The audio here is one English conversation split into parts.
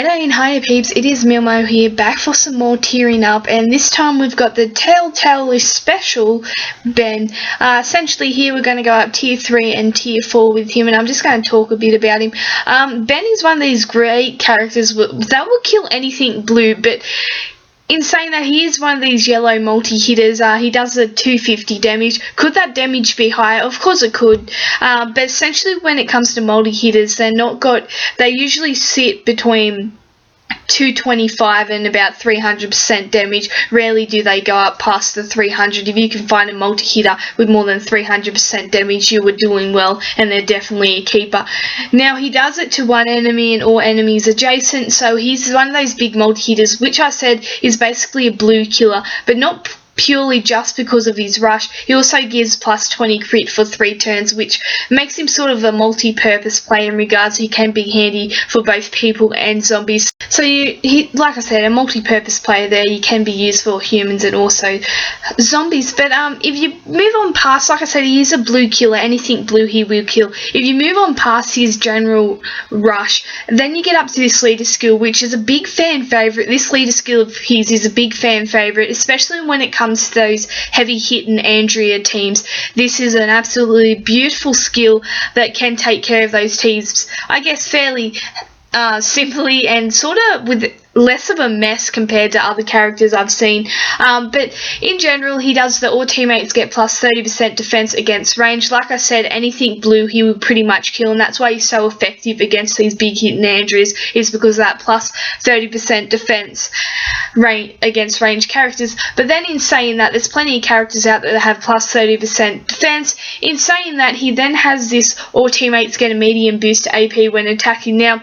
G'day and hiya peeps, it is Milmo here, back for some more tearing up, and this time we've got the Telltale special Ben. Essentially here we're going to go up tier 3 and tier 4 with him, and I'm just going to talk a bit about him. Ben is one of these great characters that will kill anything blue, but in saying that, he is one of these yellow multi-hitters. He does the 250 damage. Could that damage be higher? Of course it could. But essentially when it comes to multi-hitters, they usually sit between 225 and about 300% damage. Rarely do they go up past the 300. If you can find a multi-hitter with more than 300% damage, you were doing well, and they're definitely a keeper. Now, he does it to one enemy and all enemies adjacent, so he's one of those big multi-hitters, which I said is basically a blue killer, but not purely just because of his rush. He also gives plus 20 crit for 3 turns, which makes him sort of a multi-purpose player in regards he can be handy for both people and zombies. So like I said, a multi-purpose player there. You can be used for humans and also zombies. But if you move on past, like I said, he is a blue killer. Anything blue he will kill. If you move on past his general rush, then you get up to this leader skill, which is a big fan favourite. This leader skill of his is a big fan favourite, especially when it comes to those heavy hitting Andrea teams. This is an absolutely beautiful skill that can take care of those teams, I guess, fairly simply and sort of with less of a mess compared to other characters I've seen. But in general, he does the all teammates get plus 30% defense against range. Like I said, anything blue he will pretty much kill, and that's why he's so effective against these big hitting Andreas, is because of that plus 30% defense against range characters. But then in saying that, there's plenty of characters out there that have plus 30% defense. In saying that, he then has this all teammates get a medium boost to AP when attacking. Now,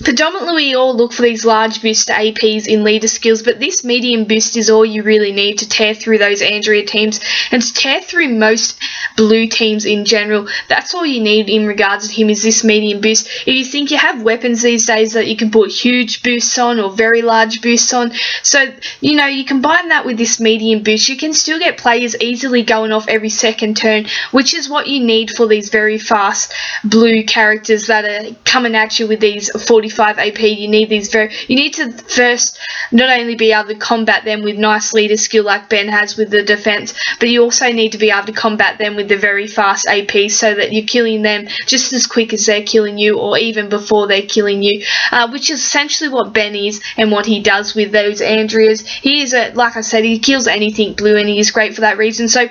predominantly we all look for these large boost to APs in leader skills, but this medium boost is all you really need to tear through those Andrea teams and to tear through most blue teams in general. That's all you need in regards to him, is this medium boost. If you think you have weapons these days that you can put huge boosts on or very large boosts on, so you combine that with this medium boost, you can still get players easily going off every second turn, which is what you need for these very fast blue characters that are coming at you with these 45 AP. You need to first not only be able to combat them with nice leader skill like Ben has with the defense, but you also need to be able to combat them with the very fast AP, so that you're killing them just as quick as they're killing you, or even before they're killing you, which is essentially what Ben is and what he does with those Andreas. He is like I said, he kills anything blue, and he is great for that reason. So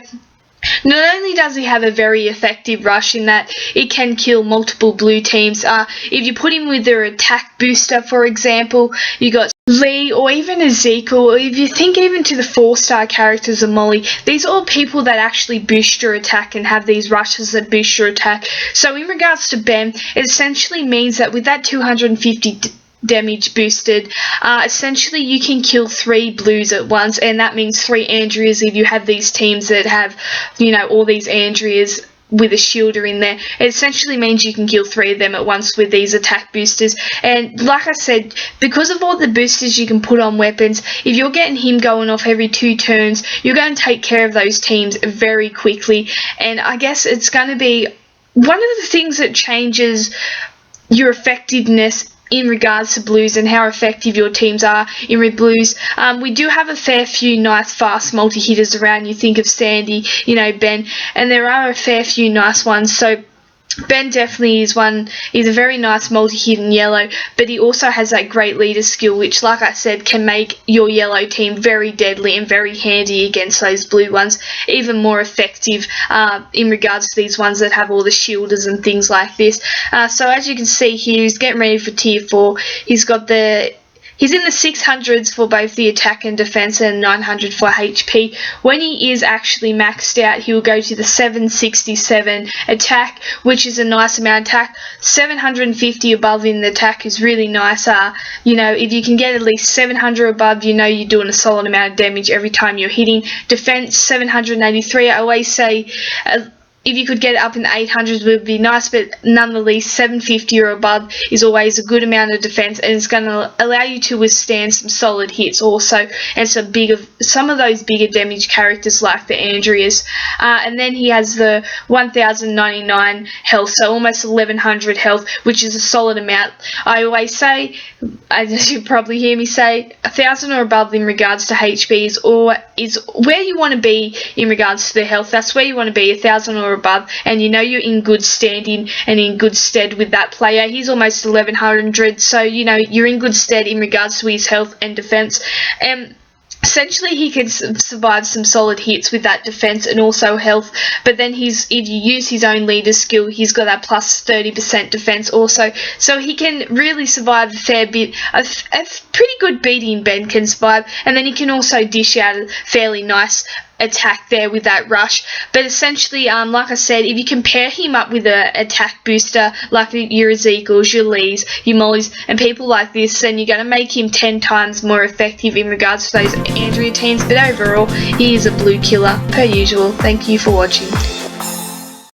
not only does he have a very effective rush in that it can kill multiple blue teams, if you put him with their attack booster, for example, you got Lee or even Ezekiel, or if you think even to the 4-star characters of Molly, these are all people that actually boost your attack and have these rushes that boost your attack. So in regards to Ben, it essentially means that with that 250 damage boosted, essentially you can kill 3 blues at once, and that means 3 Andreas if you have these teams that have all these Andreas with a shielder in there. It essentially means you can kill 3 of them at once with these attack boosters. And like I said, because of all the boosters you can put on weapons, if you're getting him going off every 2 turns, you're going to take care of those teams very quickly. And I guess it's going to be one of the things that changes your effectiveness in regards to blues and how effective your teams are in blues. We do have a fair few nice fast multi-hitters around. You think of Sandy, Ben, and there are a fair few nice ones. So Ben definitely is one. He's a very nice multi-hit in yellow, but he also has that great leader skill, which, like I said, can make your yellow team very deadly and very handy against those blue ones, even more effective in regards to these ones that have all the shielders and things like this. So as you can see here, he's getting ready for tier 4. He's in the 600s for both the attack and defense, and 900 for HP. When he is actually maxed out, he will go to the 767 attack, which is a nice amount of attack. 750 above in the attack is really nice. If you can get at least 700 above, you're doing a solid amount of damage every time you're hitting. Defense 783. I always say if you could get it up in the 800s would be nice, but nonetheless 750 or above is always a good amount of defense, and it's going to allow you to withstand some solid hits also, and some of those bigger damage characters like the Andreas. And then he has the 1099 health, so almost 1100 health, which is a solid amount. I always say, as you probably hear me say, 1000 or above in regards to HP is where you want to be in regards to the health. That's where you want to be, 1000 or above, and you know you're in good standing and in good stead with that player. He's almost 1100, so you know you're in good stead in regards to his health and defense. Essentially, he can survive some solid hits with that defense and also health, but then if you use his own leader skill, he's got that plus 30% defense also, so he can really survive a fair bit. A pretty good beating Ben can survive, and then he can also dish out a fairly nice attack there with that rush. But essentially, like I said, if you compare him up with an attack booster like your Ezekiels, your Lees, your Mollys, and people like this, then you're going to make him 10 times more effective in regards to those Andrea teams. But overall, he is a blue killer per usual. Thank you for watching.